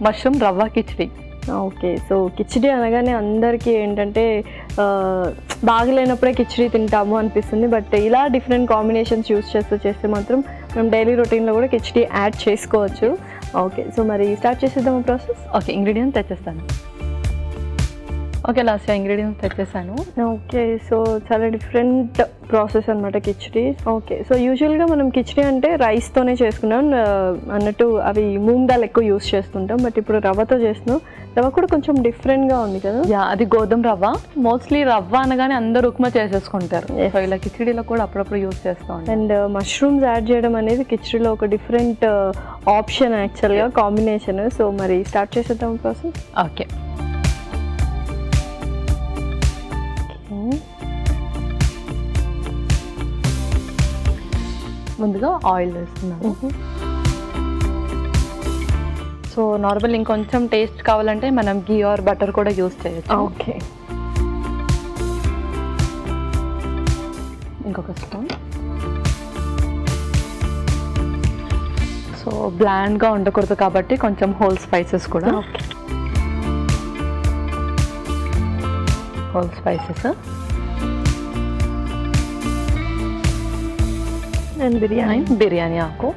Mushroom రవ్వ khichdi. Okay, so khichdi అనగానే అందరికీ ఏంటంటే బాగలేనప్పుడే కిచిడి తింటాము అనిపిస్తుంది, బట్ ఇలా డిఫరెంట్ కాంబినేషన్స్ యూస్ చేస్తే మాత్రం మనం డైలీ రొటీన్లో కూడా కిచిడి యాడ్ చేసుకోవచ్చు. ఓకే, సో మరి స్టార్ట్ చేసేద్దాము ప్రాసెస్. ఓకే, ఇంగ్రీడియంట్స్ తెచ్చేస్తాను. ఓకే, లాస్ట్ ఇంగ్రీడియంట్స్ తెచ్చేసాను. ఓకే, సో చాలా డిఫరెంట్ ప్రాసెస్ అనమాట కిచిడి. ఓకే, సో యూజువల్గా మనం కిచిడి అంటే రైస్తోనే చేసుకున్నాం అన్నట్టు, అవి మూంగ్ దాల్ ఎక్కువ యూస్ చేస్తుంటాం, బట్ ఇప్పుడు రవ్వతో చేస్తున్నాం. రవ్వ కూడా కొంచెం డిఫరెంట్గా ఉంది కదా. యా, అది గోధుమ రవ్వ. మోస్ట్లీ రవ్వ అనగానే అందరూ ఉప్మా చేసేసుకుంటారు, సో ఇలా కిచిడిలో కూడా అప్పుడప్పుడు యూస్ చేస్తాం. అండ్ మష్రూమ్స్ యాడ్ చేయడం అనేది కిచిడిలో ఒక డిఫరెంట్ ఆప్షన్ యాక్చువల్గా, కాంబినేషన్. సో మరి స్టార్ట్ చేసేద్దాం ప్రాసెస్. ఓకే, ముందుగా ఆయిల్ వేస్తున్నాను. సో నార్మల్ ఇంకొంచెం టేస్ట్ కావాలంటే మనం గీ ఆర్ బటర్ కూడా యూస్ చేయొచ్చు. ఓకే, ఇంకొక స్పూన్. సో బ్లాండ్గా ఉండకూడదు కాబట్టి కొంచెం హోల్ స్పైసెస్ కూడా. Okay, whole spices and biryani ఆకు,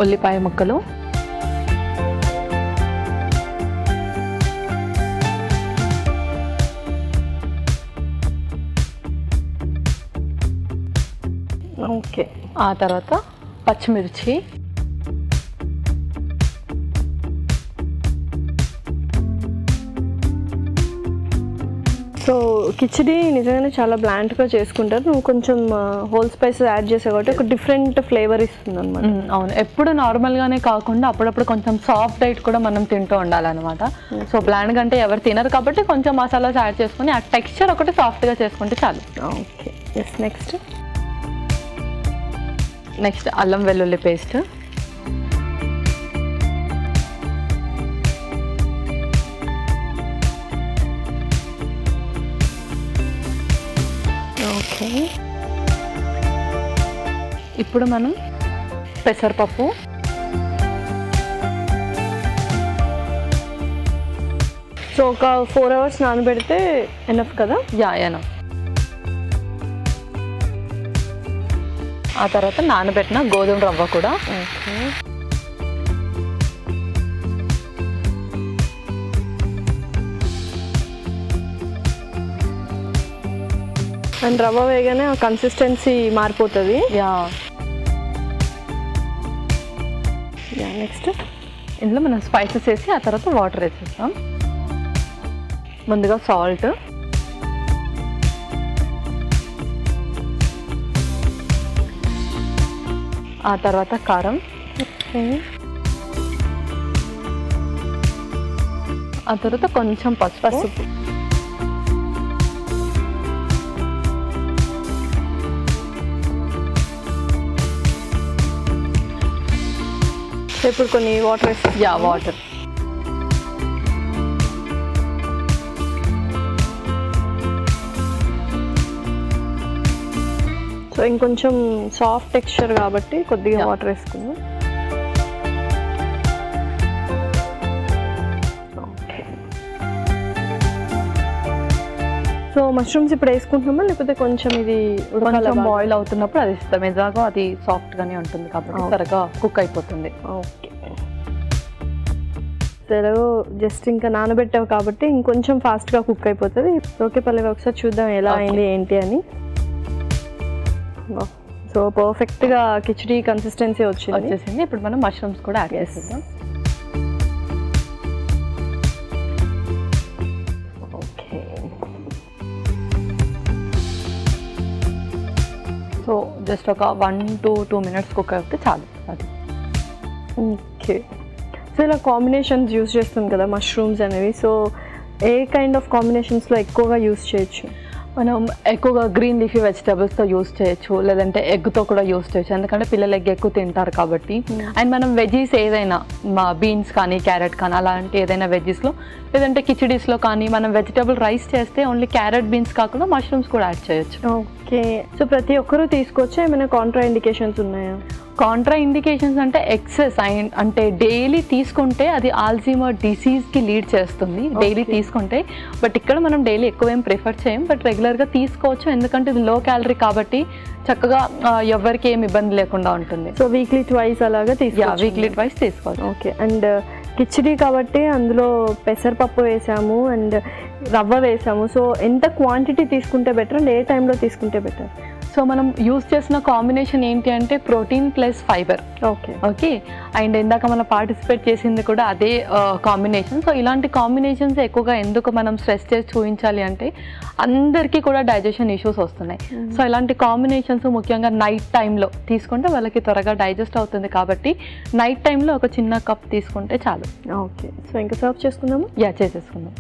ఉల్లిపాయ ముక్కలు, ఓకే, ఆ తర్వాత పచ్చిమిర్చి, సో కిచిడి నిజంగానే చాలా బ్లాంట్గా చేసుకుంటారు. నువ్వు కొంచెం హోల్ స్పైసెస్ యాడ్ చేసావు కాబట్టి ఒక డిఫరెంట్ ఫ్లేవర్ ఇస్తుంది అనమాట. అవును, ఎప్పుడు నార్మల్గానే కాకుండా అప్పుడప్పుడు కొంచెం సాఫ్ట్ డైట్ కూడా మనం తింటూ ఉండాలన్నమాట. సో బ్లాండ్గా అంటే ఎవరు తినరు కాబట్టి కొంచెం మసాలాస్ యాడ్ చేసుకుని ఆ టెక్స్చర్ ఒకటి సాఫ్ట్గా చేసుకుంటే చాలు. Okay, yes. నెక్స్ట్ అల్లం వెల్లుల్లి పేస్ట్, ఓకే, ఇప్పుడు మనం పెసరపప్పు, సో ఒక 4 hours నానబెడితే ఎనఫ్ కదా. Yeah, enough. ఆ తర్వాత నానబెట్టిన గోధుమ రవ్వ కూడా. ఓకే, అండ్ రవ్వ వేగానే ఆ కన్సిస్టెన్సీ మారిపోతుంది. యా, నెక్స్ట్ ఇందులో మనం స్పైసెస్ వేసి ఆ తర్వాత వాటర్ వేసేస్తాం. ముందుగా సాల్ట్, ఆ తర్వాత కారం, ఆ తర్వాత కొంచెం పసుపు. ఇప్పుడు కొన్ని వాటర్ వేసి. Yeah, water. సో ఇంకొంచెం సాఫ్ట్ టెక్స్చర్ కాబట్టి కొద్దిగా వాటర్ వేసుకుందాం. ఓకే, సో మష్రూమ్స్ ఇప్పుడు వేసుకుంటున్నామా లేకపోతే కొంచెం ఇది కొంచెం బాయిల్ అవుతున్నప్పుడు అది ఇస్తాం. ఎలాగో అది సాఫ్ట్గానే ఉంటుంది కాబట్టి త్వరగా కుక్ అయిపోతుంది. ఓకే, ఎలాగో జస్ట్ ఇంకా నానబెట్టావు కాబట్టి ఇంకొంచెం ఫాస్ట్గా కుక్ అయిపోతుంది. ఓకే పల్లవి, ఒకసారి చూద్దాం ఎలా అయింది ఏంటి అని. సో పర్ఫెక్ట్గా కిచిడి కన్సిస్టెన్సీ వచ్చేసింది. ఇప్పుడు మనం మష్రూమ్స్ కూడా యాడ్ చేసేద్దాం. ఓకే, సో జస్ట్ ఒక 1 to 2 minutes కుక్ అయితే చాలు అది. ఓకే, సో ఇలా కాంబినేషన్స్ యూస్ చేస్తాం కదా మష్రూమ్స్ అనేవి, సో ఏ కైండ్ ఆఫ్ కాంబినేషన్స్లో ఎక్కువగా యూస్ చేయొచ్చు? మనం ఎక్కువగా గ్రీన్ లీఫీ వెజిటబుల్స్తో యూస్ చేయొచ్చు, లేదంటే ఎగ్తో కూడా యూస్ చేయొచ్చు, ఎందుకంటే పిల్లలు ఎగ్ ఎక్కువ తింటారు కాబట్టి. అండ్ మనం వెజీస్ ఏదైనా బీన్స్ కానీ క్యారెట్ కానీ అలాంటి ఏదైనా వెజీస్లో, లేదంటే కిచిడీస్లో కానీ మనం వెజిటబుల్ రైస్ చేస్తే ఓన్లీ క్యారెట్ బీన్స్ కాకుండా మష్రూమ్స్ కూడా యాడ్ చేయొచ్చు. ఓకే, సో ప్రతి ఒక్కరూ తీసుకోవచ్చు. ఏమైనా కాంట్రా ఇండికేషన్స్ ఉన్నాయా? కాంట్రా ఇండికేషన్స్ అంటే ఎక్సెస్ అంటే డైలీ తీసుకుంటే అది ఆల్జీమర్ డిసీజ్కి లీడ్ చేస్తుంది డైలీ తీసుకుంటే. బట్ ఇక్కడ మనం డైలీ ఎక్కువ ఏం ప్రిఫర్ చేయం, బట్ రెగ్యులర్గా తీసుకోవచ్చు, ఎందుకంటే ఇది లో క్యాలరీ కాబట్టి చక్కగా ఎవరికి ఏం ఇబ్బంది లేకుండా ఉంటుంది. సో వీక్లీ ట్వైస్ అలాగా తీసుకోవచ్చు. వీక్లీ ట్వైస్ తీసుకోవచ్చు. ఓకే, అండ్ కిచిడి కాబట్టి అందులో పెసరపప్పు వేసాము అండ్ రవ్వ వేసాము. సో ఎంత క్వాంటిటీ తీసుకుంటే బెటర్ అండ్ ఏ టైంలో తీసుకుంటే బెటర్? సో మనం యూస్ చేసిన కాంబినేషన్ ఏంటి అంటే protein plus fibre. Okay, and ఇందాక మనం పార్టిసిపేట్ చేసింది కూడా అదే కాంబినేషన్. సో ఇలాంటి కాంబినేషన్స్ ఎక్కువగా ఎందుకు మనం స్ట్రెస్ చేసి చూపించాలి అంటే అందరికీ కూడా డైజెషన్ ఇష్యూస్ వస్తున్నాయి. సో ఇలాంటి కాంబినేషన్స్ ముఖ్యంగా నైట్ టైంలో తీసుకుంటే వాళ్ళకి త్వరగా డైజెస్ట్ అవుతుంది కాబట్టి నైట్ టైంలో ఒక చిన్న కప్ తీసుకుంటే చాలు. ఓకే, సో ఇంకా సర్వ్ చేసుకుందాము. చేసేసుకుందాం.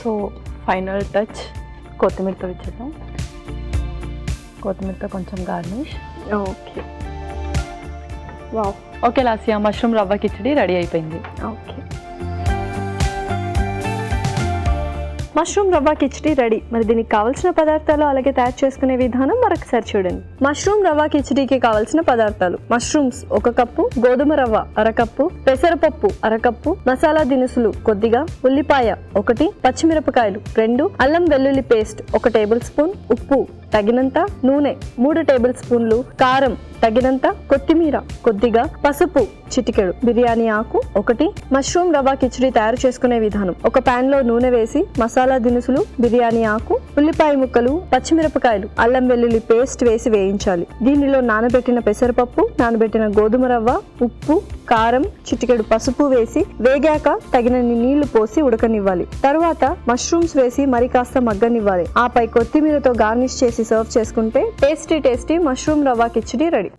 సో ఫైనల్ టచ్ కొత్తిమీరతో ఇచ్చేద్దాం. కొత్తిమీరతో కొంచెం garnish. Okay, wow. Okay Lasya, mushroom రవ్వ కిచిడి రెడీ అయిపోయింది. ఓకే, మష్రూమ్ రవ్వ కిచిడి రెడీ. మరి దీనికి కావాల్సిన పదార్థాలు అలాగే తయారు చేసుకునే విధానం మరొకసారి చూడండి. మష్రూమ్ రవ్వ కిచిడికి కావాల్సిన పదార్థాలు: మష్రూమ్స్ 1 కప్పు, గోధుమ రవ్వ 1/2 కప్పు, పెసరపప్పు 1/2 కప్పు, మసాలా దినుసులు కొద్దిగా, ఉల్లిపాయ 1, పచ్చిమిరపకాయలు 2, అల్లం వెల్లుల్లి పేస్ట్ 1 టేబుల్ స్పూన్, ఉప్పు తగినంత, నూనె 3 టేబుల్ స్పూన్లు, కారం తగినంత, కొత్తిమీర కొద్దిగా, పసుపు చిటికెడు, బిర్యానీ ఆకు 1. మష్రూమ్ రవ్వ కిచిడి తయారు చేసుకునే విధానం: ఒక పాన్ లో నూనె వేసి మసాలా దినుసులు, బిర్యానీ ఆకు, ఉల్లిపాయ ముక్కలు, పచ్చిమిరపకాయలు, అల్లం వెల్లుల్లి పేస్ట్ వేసి వేయించాలి. దీనిలో నానబెట్టిన పెసరపప్పు, నానబెట్టిన గోధుమ రవ్వ, ఉప్పు, కారం చిటికెడు పసుపు వేసి వేగాక తగినన్ని నీళ్లు పోసి ఉడకనివ్వాలి. తరువాత మష్రూమ్స్ వేసి మరి కాస్త మగ్గనివ్వాలి. ఆపై కొత్తిమీరతో గార్నిష్ చేసి సర్వ్ చేసుకుంటే టేస్టీ మష్రూమ్ రవ్వ కిచిడి రెడీ.